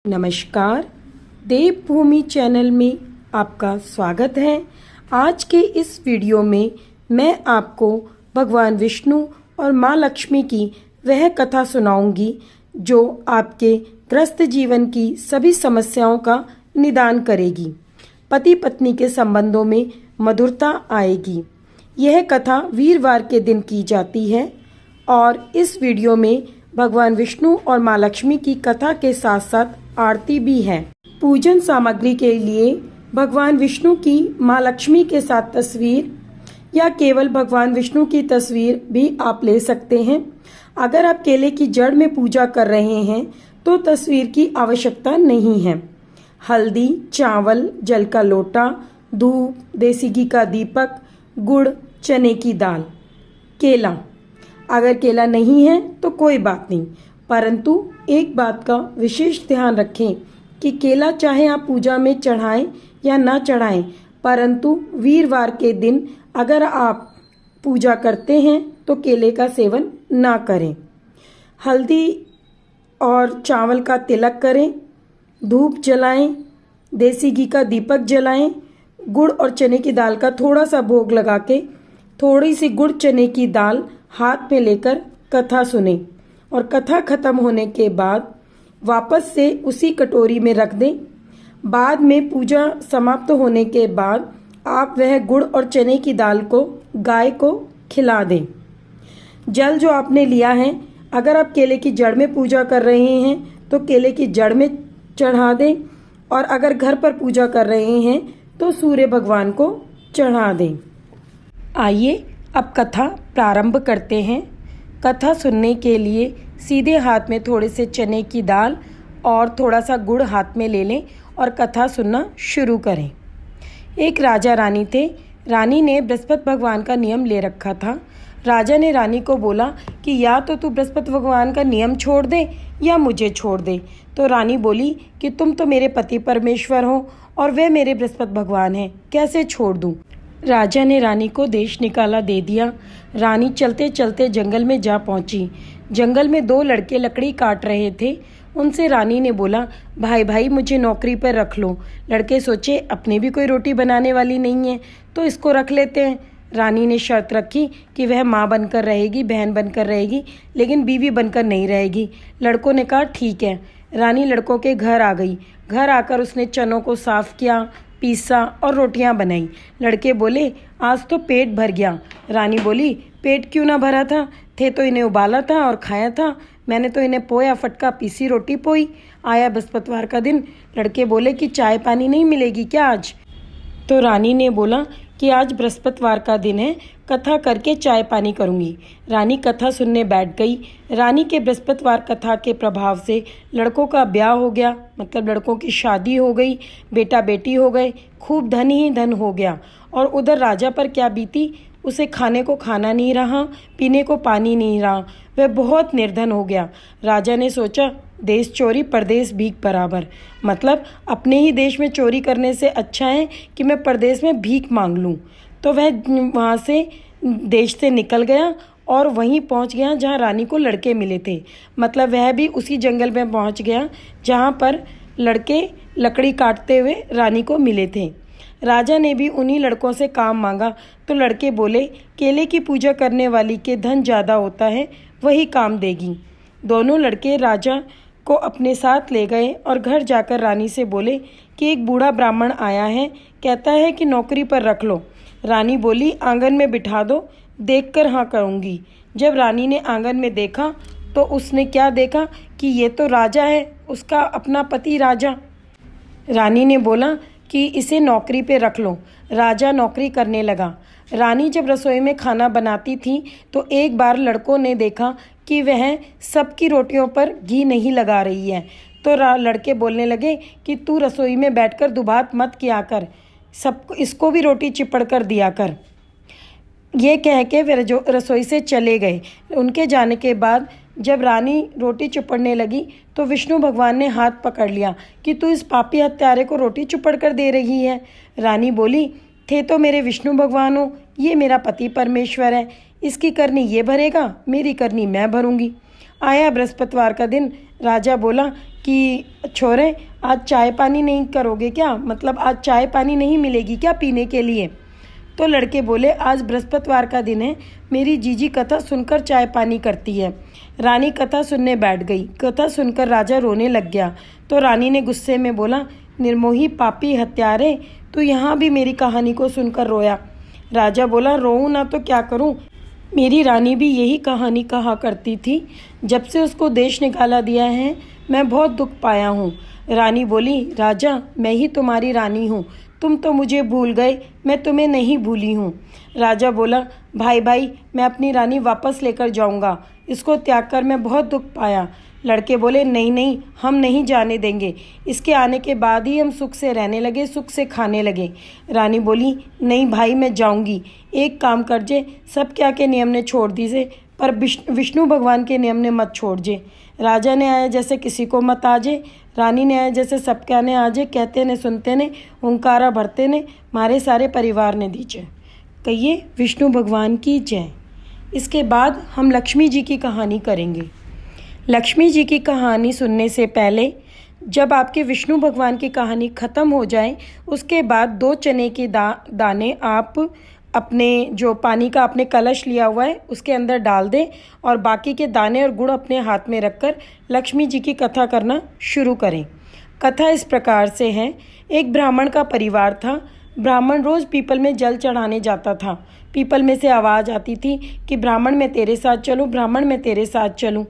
नमस्कार, देवभूमि चैनल में आपका स्वागत है। आज के इस वीडियो में मैं आपको भगवान विष्णु और माँ लक्ष्मी की वह कथा सुनाऊंगी जो आपके ग्रस्त जीवन की सभी समस्याओं का निदान करेगी। पति पत्नी के संबंधों में मधुरता आएगी। यह कथा वीरवार के दिन की जाती है और इस वीडियो में भगवान विष्णु और माँ लक्ष्मी की कथा के साथ साथ आरती भी है। पूजन सामग्री के लिए भगवान विष्णु की माँ लक्ष्मी के साथ तस्वीर या केवल भगवान विष्णु की तस्वीर भी आप ले सकते हैं। अगर आप केले की जड़ में पूजा कर रहे हैं तो तस्वीर की आवश्यकता नहीं है। हल्दी, चावल, जल का लोटा, धूप, देसी घी का दीपक, गुड़, चने की दाल, केला। अगर केला नहीं है तो कोई बात नहीं, परंतु एक बात का विशेष ध्यान रखें कि केला चाहे आप पूजा में चढ़ाएं या ना चढ़ाएं, परंतु वीरवार के दिन अगर आप पूजा करते हैं तो केले का सेवन ना करें। हल्दी और चावल का तिलक करें, धूप जलाएं, देसी घी का दीपक जलाएं, गुड़ और चने की दाल का थोड़ा सा भोग लगा के थोड़ी सी गुड़ चने की दाल हाथ में लेकर कथा सुने और कथा खत्म होने के बाद वापस से उसी कटोरी में रख दें। बाद में पूजा समाप्त होने के बाद आप वह गुड़ और चने की दाल को गाय को खिला दें। जल जो आपने लिया है, अगर आप केले की जड़ में पूजा कर रहे हैं तो केले की जड़ में चढ़ा दें और अगर घर पर पूजा कर रहे हैं तो सूर्य भगवान को चढ़ा दें। आइए अब कथा प्रारंभ करते हैं। कथा सुनने के लिए सीधे हाथ में थोड़े से चने की दाल और थोड़ा सा गुड़ हाथ में ले लें और कथा सुनना शुरू करें। एक राजा रानी थे। रानी ने बृहस्पति भगवान का नियम ले रखा था। राजा ने रानी को बोला कि या तो तू बृहस्पति भगवान का नियम छोड़ दे या मुझे छोड़ दे। तो रानी बोली कि तुम तो मेरे पति परमेश्वर हो और वे मेरे बृहस्पति भगवान हैं, कैसे छोड़ दूँ। राजा ने रानी को देश निकाला दे दिया। रानी चलते चलते जंगल में जा पहुंची। जंगल में दो लड़के लकड़ी काट रहे थे। उनसे रानी ने बोला, भाई भाई मुझे नौकरी पर रख लो। लड़के सोचे अपने भी कोई रोटी बनाने वाली नहीं है तो इसको रख लेते हैं। रानी ने शर्त रखी कि वह माँ बनकर रहेगी, बहन बनकर रहेगी, लेकिन बीवी बनकर नहीं रहेगी। लड़कों ने कहा ठीक है। रानी लड़कों के घर आ गई। घर आकर उसने चनों को साफ किया, पीसा और रोटियां बनाई। लड़के बोले आज तो पेट भर गया। रानी बोली पेट क्यों ना भरा था, थे तो इन्हें उबाला था और खाया था। मैंने तो इन्हें पोया फटका पीसी रोटी पोई। आया बृहस्पतिवार का दिन। लड़के बोले कि चाय पानी नहीं मिलेगी क्या आज। तो रानी ने बोला कि आज बृहस्पतिवार का दिन है, कथा करके चाय पानी करूंगी। रानी कथा सुनने बैठ गई। रानी के बृहस्पतिवार कथा के प्रभाव से लड़कों का ब्याह हो गया, मतलब लड़कों की शादी हो गई, बेटा बेटी हो गए, खूब धन ही धन हो गया। और उधर राजा पर क्या बीती, उसे खाने को खाना नहीं रहा, पीने को पानी नहीं रहा, वह बहुत निर्धन हो गया। राजा ने सोचा देश चोरी परदेश भीख बराबर, मतलब अपने ही देश में चोरी करने से अच्छा है कि मैं परदेश में भीख मांग लूं। तो वह वहाँ से देश से निकल गया और वहीं पहुँच गया जहाँ रानी को लड़के मिले थे। मतलब वह भी उसी जंगल में पहुँच गया जहाँ पर लड़के लकड़ी काटते हुए रानी को मिले थे। राजा ने भी उन्हीं लड़कों से काम मांगा तो लड़के बोले केले की पूजा करने वाली के धन ज़्यादा होता है, वही काम देगी। दोनों लड़के राजा को अपने साथ ले गए और घर जाकर रानी से बोले कि एक बूढ़ा ब्राह्मण आया है, कहता है कि नौकरी पर रख लो। रानी बोली आंगन में बिठा दो, देखकर हाँ कहूँगी। जब रानी ने आंगन में देखा तो उसने क्या देखा कि ये तो राजा है, उसका अपना पति राजा। रानी ने बोला कि इसे नौकरी पे रख लो। राजा नौकरी करने लगा। रानी जब रसोई में खाना बनाती थी तो एक बार लड़कों ने देखा कि वह सबकी रोटियों पर घी नहीं लगा रही है। तो लड़के बोलने लगे कि तू रसोई में बैठकर दुबात मत किया कर, सबको इसको भी रोटी चिपड़ कर दिया कर। ये कह के वे रसोई से चले गए। उनके जाने के बाद जब रानी रोटी चुपड़ने लगी तो विष्णु भगवान ने हाथ पकड़ लिया कि तू इस पापी हत्यारे को रोटी चुपड़ कर दे रही है। रानी बोली थे तो मेरे विष्णु भगवान हो, ये मेरा पति परमेश्वर है, इसकी करनी ये भरेगा, मेरी करनी मैं भरूंगी। आया बृहस्पतिवार का दिन। राजा बोला कि छोरे, आज चाय पानी नहीं करोगे क्या? मतलब आज चाय पानी नहीं मिलेगी क्या पीने के लिए? तो लड़के बोले, आज बृहस्पतिवार का दिन है, मेरी जीजी कथा सुनकर चाय पानी करती है। रानी कथा सुनने बैठ गई। कथा सुनकर राजा रोने लग गया। तो रानी ने गुस्से में बोला, निर्मोही पापी हत्यारे, तू यहाँ भी मेरी कहानी को सुनकर रोया। राजा बोला, रोऊं ना तो क्या करूं? मेरी रानी भी यही कहानी कहा करती थी। जब से उसको देश निकाला दिया है, मैं बहुत दुख पाया हूँ। रानी बोली, राजा, मैं ही तुम्हारी रानी हूँ, तुम तो मुझे भूल गए, मैं तुम्हें नहीं भूली हूँ। राजा बोला, भाई भाई, मैं अपनी रानी वापस लेकर जाऊँगा, इसको त्याग कर मैं बहुत दुख पाया। लड़के बोले, नहीं नहीं, हम नहीं जाने देंगे, इसके आने के बाद ही हम सुख से रहने लगे, सुख से खाने लगे। रानी बोली, नहीं भाई, मैं जाऊंगी। एक काम कर जे, सब क्या के नियम ने छोड़ दीजिए, पर विष्णु भगवान के नियम ने मत छोड़ जे। राजा ने आया जैसे किसी को मत आजे, रानी ने आया जैसे सब क्या ने आजे, कहते ने सुनते ने, हुंकारा भरते ने, मारे सारे परिवार ने दीजिए। कहिए विष्णु भगवान की जय। इसके बाद हम लक्ष्मी जी की कहानी करेंगे। लक्ष्मी जी की कहानी सुनने से पहले जब आपके विष्णु भगवान की कहानी ख़त्म हो जाए, उसके बाद 2 चने के दाने आप अपने जो पानी का आपने कलश लिया हुआ है उसके अंदर डाल दें और बाकी के दाने और गुड़ अपने हाथ में रखकर लक्ष्मी जी की कथा करना शुरू करें। कथा इस प्रकार से है। एक ब्राह्मण का परिवार था। ब्राह्मण रोज़ पीपल में जल चढ़ाने जाता था। पीपल में से आवाज़ आती थी कि ब्राह्मण मैं तेरे साथ चलूँ, ब्राह्मण मैं तेरे साथ चलूँ।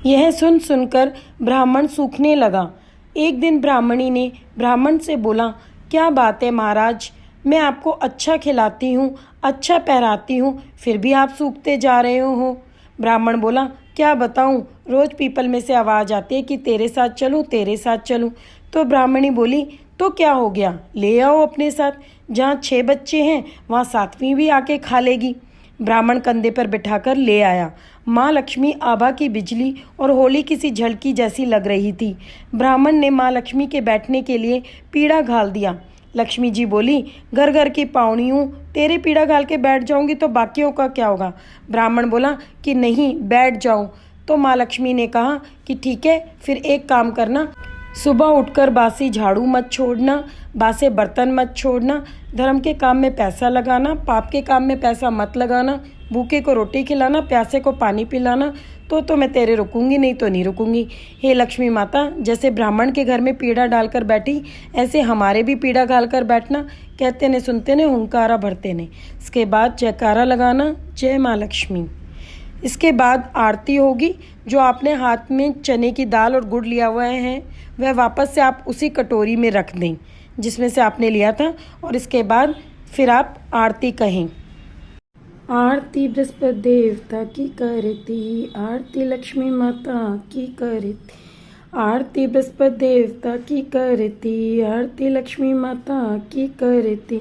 यह सुन सुनकर ब्राह्मण सूखने लगा। एक दिन ब्राह्मणी ने ब्राह्मण से बोला, क्या बात है महाराज, मैं आपको अच्छा खिलाती हूँ, अच्छा पहराती हूँ, फिर भी आप सूखते जा रहे हो। ब्राह्मण बोला, क्या बताऊँ, रोज़ पीपल में से आवाज़ आती है कि तेरे साथ चलूँ, तेरे साथ चलूँ। तो ब्राह्मणी बोली, तो क्या हो गया, ले आओ अपने साथ, जहाँ 6 बच्चे हैं वहाँ 7वीं भी आके खा लेगी। ब्राह्मण कंधे पर बिठाकर ले आया। माँ लक्ष्मी आभा की बिजली और होली किसी झलकी जैसी लग रही थी। ब्राह्मण ने माँ लक्ष्मी के बैठने के लिए पीढ़ा घाल दिया। लक्ष्मी जी बोली, घर घर की पावनी हूँ, तेरे पीढ़ा घाल के बैठ जाऊंगी तो बाकियों का क्या होगा? ब्राह्मण बोला कि नहीं, बैठ जाऊं। तो माँ लक्ष्मी ने कहा कि ठीक है, फिर एक काम करना, सुबह उठकर बासी झाड़ू मत छोड़ना, बासे बर्तन मत छोड़ना, धर्म के काम में पैसा लगाना, पाप के काम में पैसा मत लगाना, भूखे को रोटी खिलाना, प्यासे को पानी पिलाना, तो मैं तेरे रुकूंगी, नहीं तो नहीं रुकूंगी। हे लक्ष्मी माता, जैसे ब्राह्मण के घर में पीढ़ा डालकर बैठी, ऐसे हमारे भी पीढ़ा डाल कर बैठना। कहते ने सुनते ने, हुंकारा भरते ने। इसके बाद जयकारा लगाना, जय माँ लक्ष्मी। इसके बाद आरती होगी। जो आपने हाथ में चने की दाल और गुड़ लिया हुआ है वह वापस से आप उसी कटोरी में रख दें जिसमें से आपने लिया था, और इसके बाद फिर आप आरती कहें। आरती बृहस्पति देवता की करती, आरती लक्ष्मी माता की करती, आरती बृहस्पति देवता की करती, आरती लक्ष्मी माता की करती।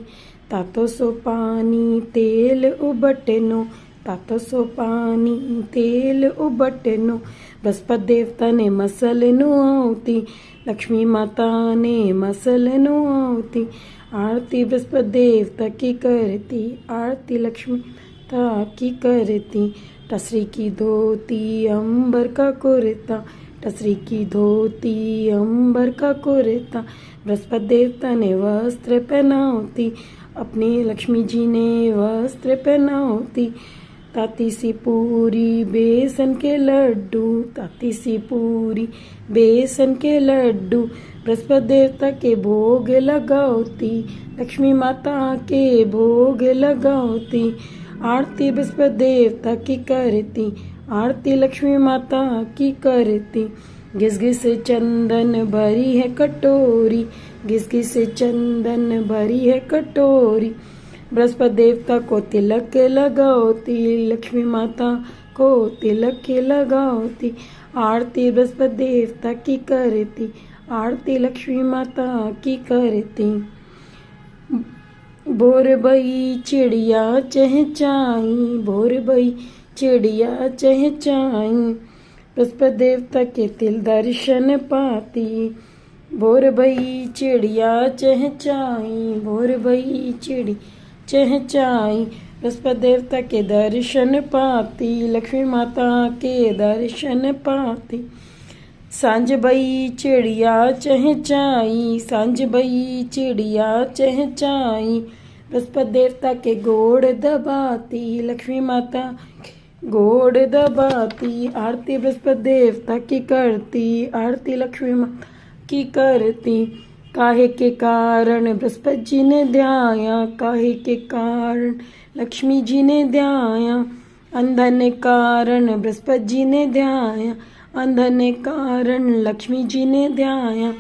तातो सो पानी तेल उबटनो, तातो सो पानी तेल उबटनो, बृहस्पति देवता ने मसलनो आवती, लक्ष्मी माता ने मसलनो आवती। आरती बृहस्पति देवता की करती, आरती लक्ष्मी माता की करती। टसरी की धोती अंबर का कुर्ता, टसरी की धोती अंबर का कुर्ता, बृहस्पति देवता ने वस्त्र पहनाती, अपनी लक्ष्मी जी ने वस्त्र पहनाती। ताती सी पूरी बेसन के लड्डू, ताती सी पूरी बेसन के लड्डू, बृहस्पति देवता के भोग लगाती, लक्ष्मी माता के भोग लगाती। आरती बृहस्पति देवता की करती, आरती लक्ष्मी माता की करती। घिस घिस चंदन भरी है कटोरी, घिस घिस चंदन भरी है कटोरी, बृहस्पति देवता को तिलक लगाती, लक्ष्मी माता को तिलक लगाती। आरती बृहस्पति देवता की करती, आरती लक्ष्मी माता की करती। भोर भई चिड़िया चहचाई, भोर भई चिड़िया चहचाई, बृहस्पति देवता के तिल दर्शन पाती। भोर भई चिड़िया चहचाई, भोर भई चिड़ी चहचाई। बृहस्पति देवता के दर्शन पाती, लक्ष्मी माता के दर्शन पाती। सांझ बई चिड़िया चहचाई, सांझ बई चिड़िया चहचाई। बृहस्पति देवता के गोड़ दबाती, लक्ष्मी माता के गोड़ दबाती। आरती बृहस्पति देवता की करती, आरती लक्ष्मी माता की करती। काहे के कारण बृहस्पति जी ने ध्याया, काहे के कारण लक्ष्मी जी ने ध्याया। अंधन कारण बृहस्पति जी ने ध्याया, अंधन कारण लक्ष्मी जी ने ध्याया।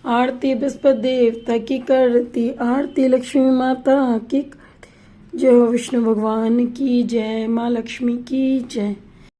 आरती बृहस्पति देवता की करती, आरती लक्ष्मी माता की करती। जय हो विष्णु भगवान की जय, माँ लक्ष्मी की जय।